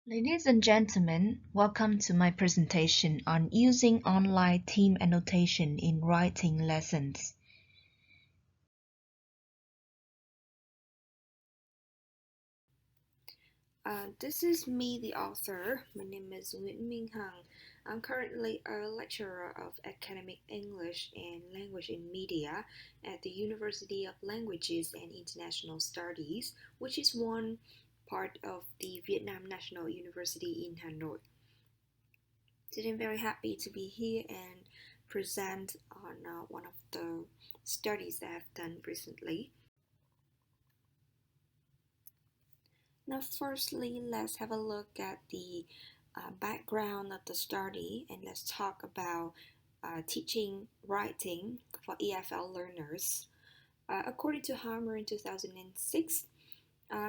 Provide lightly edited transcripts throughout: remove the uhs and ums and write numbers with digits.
Ladies and gentlemen, welcome to my presentation on using online team annotation in writing lessons. This is me, the author. My name is Minh. I'm currently a lecturer of academic English and language in media at the University of Languages and International Studies, which is one part of the Vietnam National University in Hanoi. Today I'm very happy to be here and present on one of the studies that I've done recently. Now, firstly, let's have a look at the background of the study and let's talk about teaching writing for EFL learners. According to Harmer in 2006,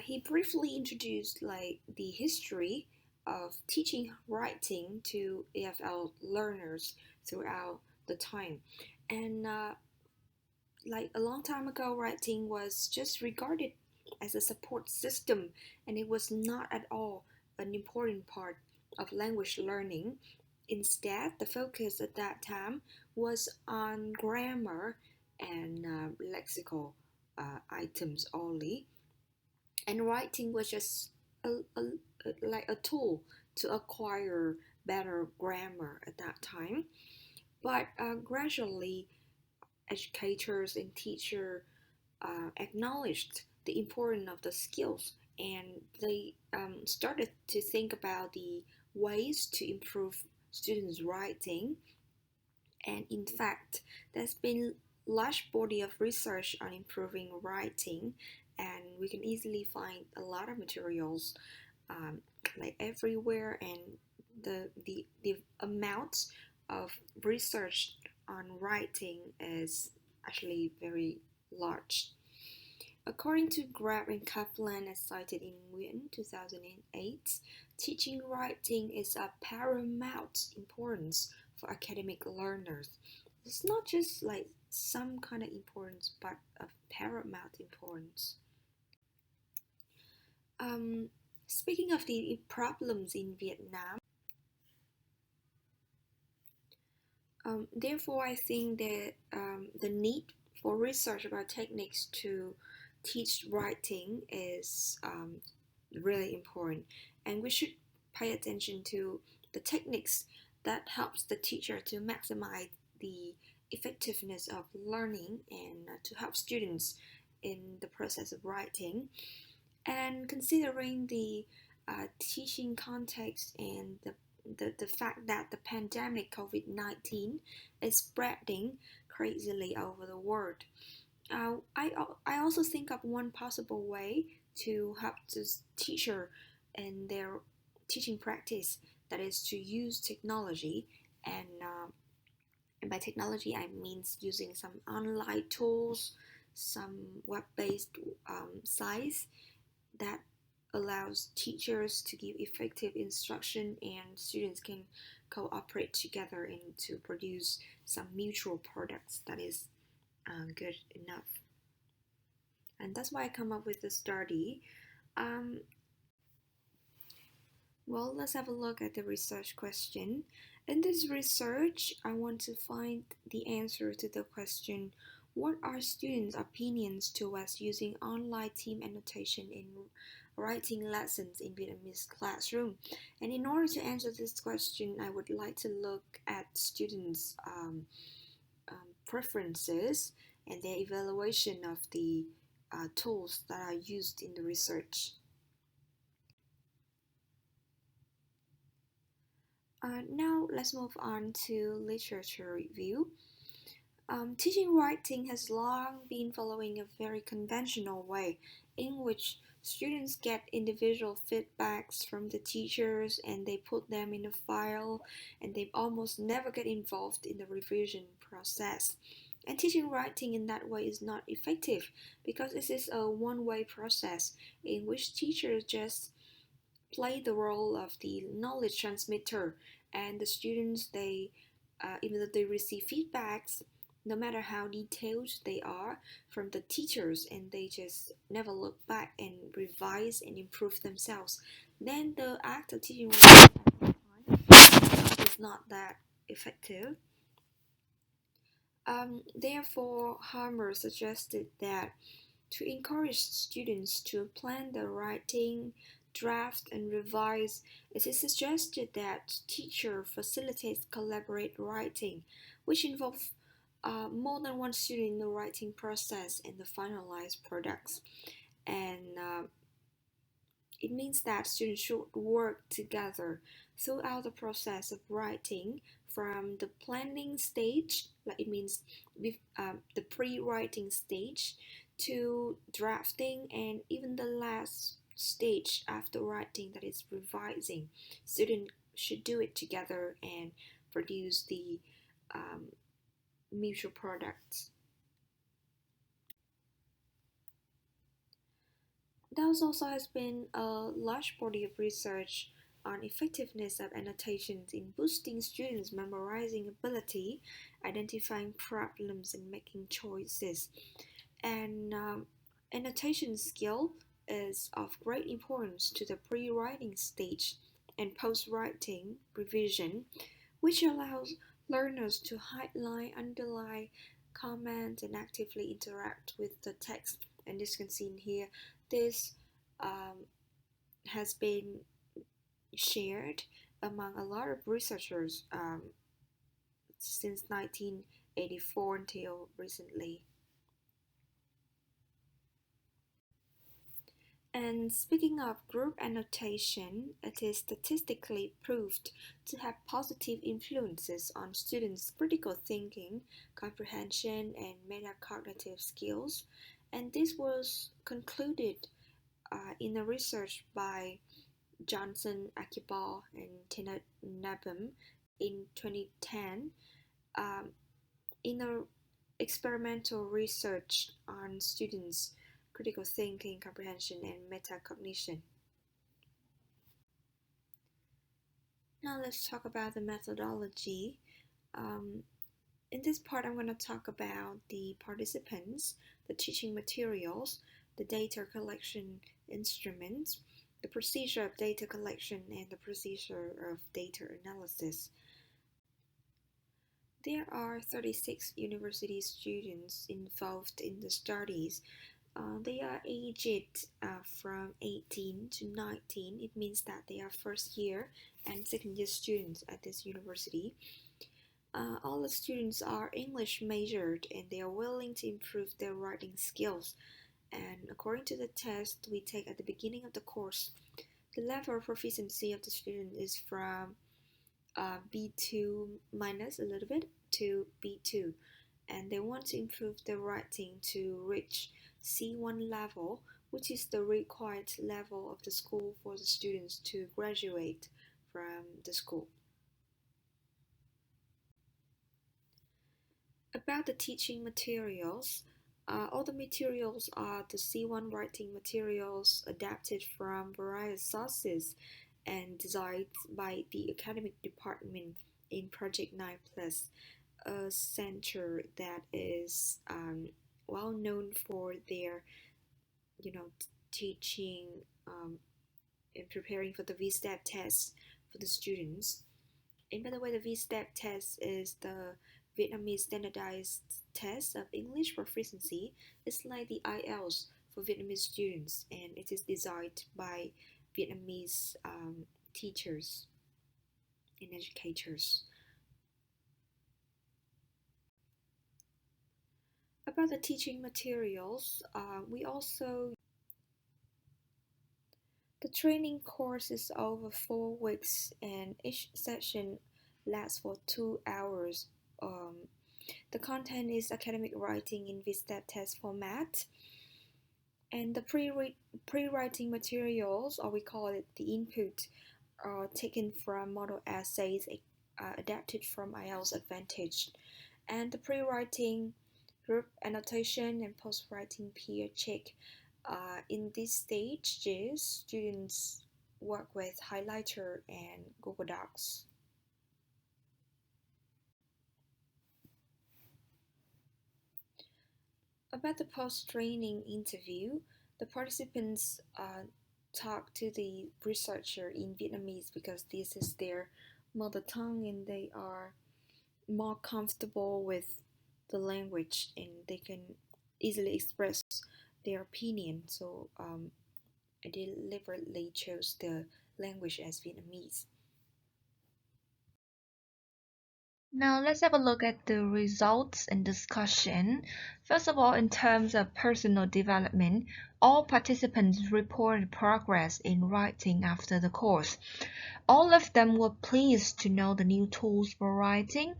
he briefly introduced the history of teaching writing to EFL learners throughout the time. And a long time ago, writing was just regarded as a support system, and it was not at all an important part of language learning. Instead, the focus at that time was on grammar and lexical items only, and writing was just like a tool to acquire better grammar at that time. But gradually, educators and teachers acknowledged the importance of the skills, and they started to think about the ways to improve students' writing. And in fact, there's been large body of research on improving writing, and we can easily find a lot of materials everywhere, and the amount of research on writing is actually very large. According to Grab and Kaplan, as cited in Nguyen 2008, teaching writing is of paramount importance for academic learners. It's not just like some kind of importance, but of paramount importance. Um, Speaking of the problems in Vietnam, therefore I think that the need for research about techniques to teach writing is really important, and we should pay attention to the techniques that helps the teacher to maximize the effectiveness of learning and to help students in the process of writing. And considering the teaching context and the fact that the pandemic COVID-19 is spreading crazily over the world, I also think of one possible way to help the teacher in their teaching practice, that is to use technology. And by technology I mean using some online tools, some web-based sites that allows teachers to give effective instruction, and students can cooperate together and to produce some mutual products that is good enough. And that's why I come up with the study. Um, well, let's have a look at the research question. In this research, I want to find the answer to the question, what are students' opinions towards using online team annotation in writing lessons in Vietnamese classroom? And in order to answer this question, I would like to look at students' preferences and their evaluation of the tools that are used in the research. Now let's move on to literature review. Teaching writing has long been following a very conventional way in which students get individual feedbacks from the teachers and they put them in a file, and they almost never get involved in the revision process. And teaching writing in that way is not effective because this is a one-way process in which teachers just play the role of the knowledge transmitter, and the students, they even though they receive feedbacks, no matter how detailed they are from the teachers, and they just never look back and revise and improve themselves, then the act of teaching writing is not that effective. Therefore, Harmer suggested that to encourage students to plan their writing, draft, and revise, it is suggested that teacher facilitates collaborate writing, which involves more than one student in the writing process and the finalized products. And it means that students should work together throughout the process of writing, from the planning stage, like it means the pre-writing stage, to drafting, and even the last stage after writing, that is revising. Students should do it together and produce the um, mutual products. There also has been a large body of research on effectiveness of annotations in boosting students' memorizing ability, identifying problems, and making choices. And annotation skill is of great importance to the pre-writing stage and post-writing revision, which allows learners to highlight, underline, comment, and actively interact with the text. And this can see in here, this um, has been shared among a lot of researchers since 1984 until recently. And speaking of group annotation, it is statistically proved to have positive influences on students' critical thinking, comprehension, and metacognitive skills. And this was concluded in a research by Johnson, Akibal, and Tenabum in 2010 um, in a experimental research on students' critical thinking, comprehension, and metacognition. Now let's talk about the methodology. Um, in this part, I'm going to talk about the participants, the teaching materials, the data collection instruments, the procedure of data collection, and the procedure of data analysis. There are 36 university students involved in the studies. They are aged from 18 to 19. It means that they are first year and second year students at this university. All the students are English majored and they are willing to improve their writing skills. And according to the test we take at the beginning of the course, the level of proficiency of the student is from B2 minus a little bit to B2, and they want to improve their writing to reach C1 level, which is the required level of the school for the students to graduate from the school. About the teaching materials, all the materials are the C1 writing materials adapted from various sources and designed by the academic department in Project 9 Plus, a center that is well known for their, teaching and preparing for the VSTEP test for the students. And by the way, the VSTEP test is the Vietnamese standardized test of English proficiency. It's like the IELTS for Vietnamese students, and it is designed by Vietnamese teachers and educators. About the teaching materials, the training course is over 4 weeks, and each session lasts for 2 hours. The content is academic writing in VSTEP test format, and the pre-writing materials, or we call it the input, are taken from model essays adapted from IELTS Advantage, and the pre-writing group annotation and post-writing peer check. In these stages, students work with Hylighter and Google Docs. About the post-training interview, the participants talk to the researcher in Vietnamese because this is their mother tongue and they are more comfortable with the language and they can easily express their opinion. So I deliberately chose the language as Vietnamese. Now let's have a look at the results and discussion. First of all, in terms of personal development, all participants reported progress in writing after the course. All of them were pleased to know the new tools for writing.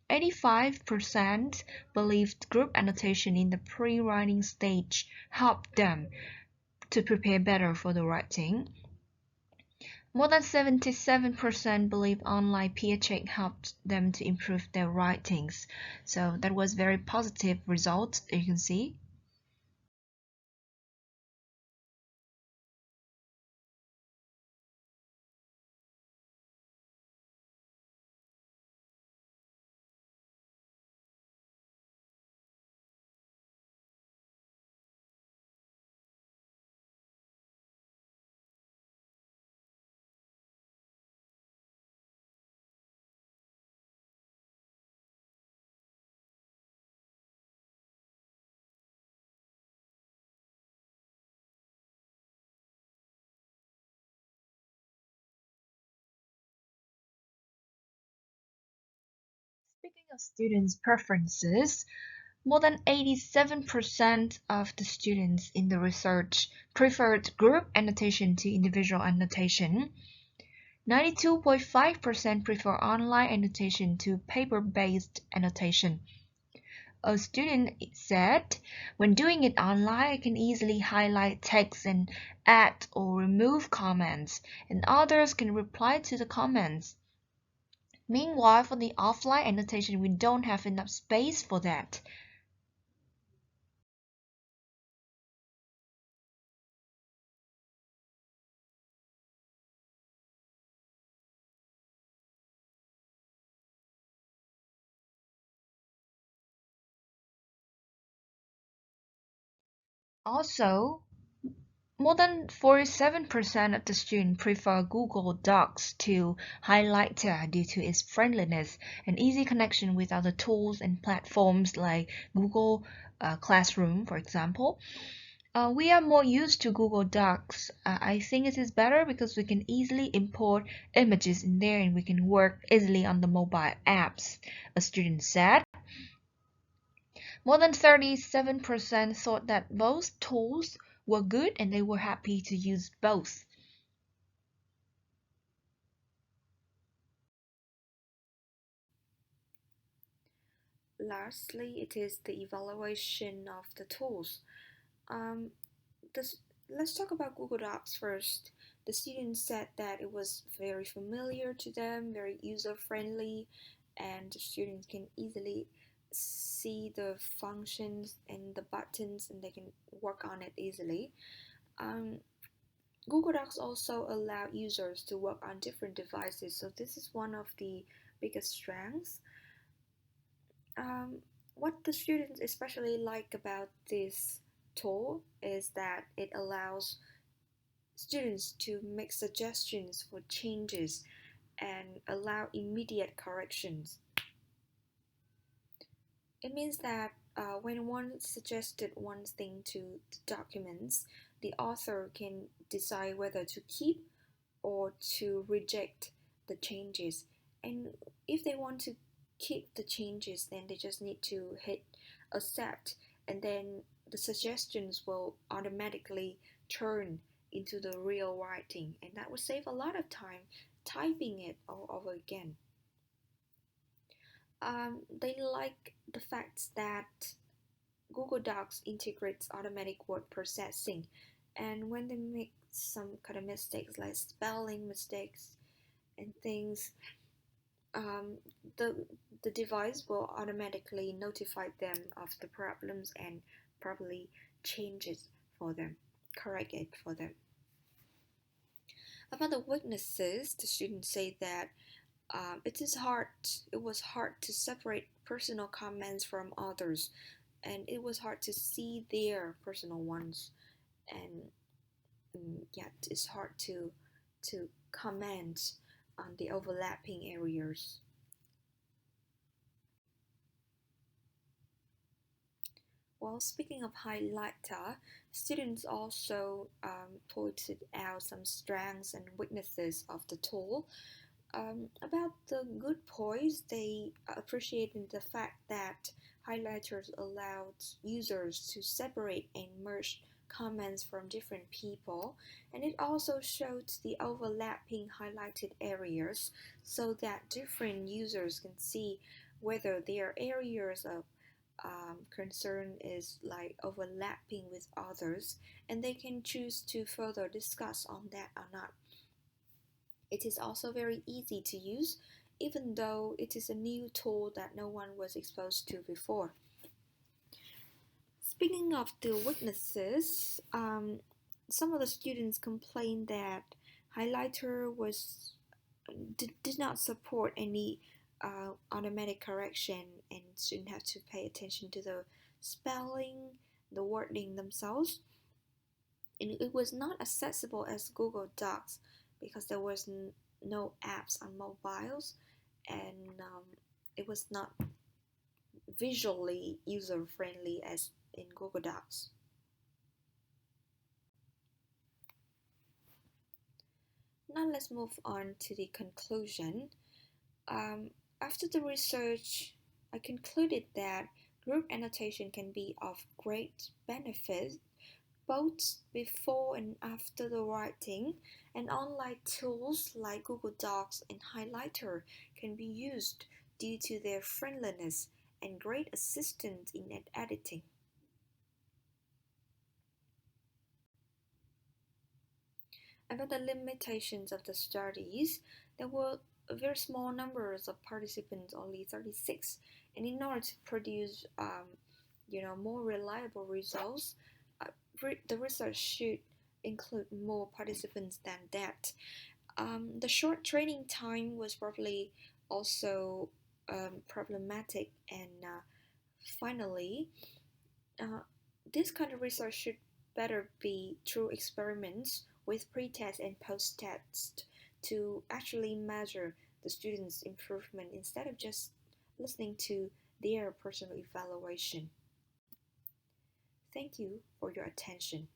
85% believed group annotation in the pre-writing stage helped them to prepare better for the writing. More than 77% believe online peer check helped them to improve their writings. So that was very positive results, you can see. Speaking of students' preferences, more than 87% of the students in the research preferred group annotation to individual annotation. 92.5% prefer online annotation to paper-based annotation. A student said, when doing it online, I can easily highlight text and add or remove comments, and others can reply to the comments. Meanwhile, for the offline annotation, we don't have enough space for that. Also, more than 47% of the students prefer Google Docs to Hylighter due to its friendliness and easy connection with other tools and platforms like Google Classroom, for example. We are more used to Google Docs. I think it is better because we can easily import images in there and we can work easily on the mobile apps, a student said. More than 37% thought that both tools were good and they were happy to use both. Lastly, it is the evaluation of the tools. Um, this, let's talk about Google Docs first. The students said that it was very familiar to them, very user friendly, and the students can easily see the functions and the buttons and they can work on it easily. Um, Google Docs also allow users to work on different devices, so this is one of the biggest strengths. Um, what the students especially like about this tool is that it allows students to make suggestions for changes and allow immediate corrections. It means that when one suggested one thing to the documents, the author can decide whether to keep or to reject the changes. And if they want to keep the changes, then they just need to hit accept, and then the suggestions will automatically turn into the real writing, and that would save a lot of time typing it all over again. They like the fact that Google Docs integrates automatic word processing, and when they make some kind of mistakes like spelling mistakes and things, um, the the device will automatically notify them of the problems and probably change it for them, correct it for them. About the weaknesses, the students say that it was hard to separate personal comments from others, and it was hard to see their personal ones. And yet it's hard to comment on the overlapping areas. Well, speaking of highlighter, students also pointed out some strengths and weaknesses of the tool. About the good points, they appreciated the fact that highlighters allowed users to separate and merge comments from different people, and it also showed the overlapping highlighted areas so that different users can see whether their areas of concern is like overlapping with others, and they can choose to further discuss on that or not. It is also very easy to use, even though it is a new tool that no one was exposed to before. Speaking of the weaknesses, some of the students complained that Highlighter did not support any automatic correction, and students have to pay attention to the spelling, the wording themselves. And it was not accessible as Google Docs because there was no apps on mobiles, and it was not visually user friendly as in Google Docs. Now let's move on to the conclusion. Um, After the research, I concluded that group annotation can be of great benefit both before and after the writing, and online tools like Google Docs and Highlighter can be used due to their friendliness and great assistance in editing. About the limitations of the studies, there were very small numbers of participants, only 36, and in order to produce more reliable results, the research should include more participants than that. The short training time was probably also problematic, and finally, uh, this kind of research should better be through experiments with pre-test and post-test to actually measure the students' improvement instead of just listening to their personal evaluation. Thank you for your attention.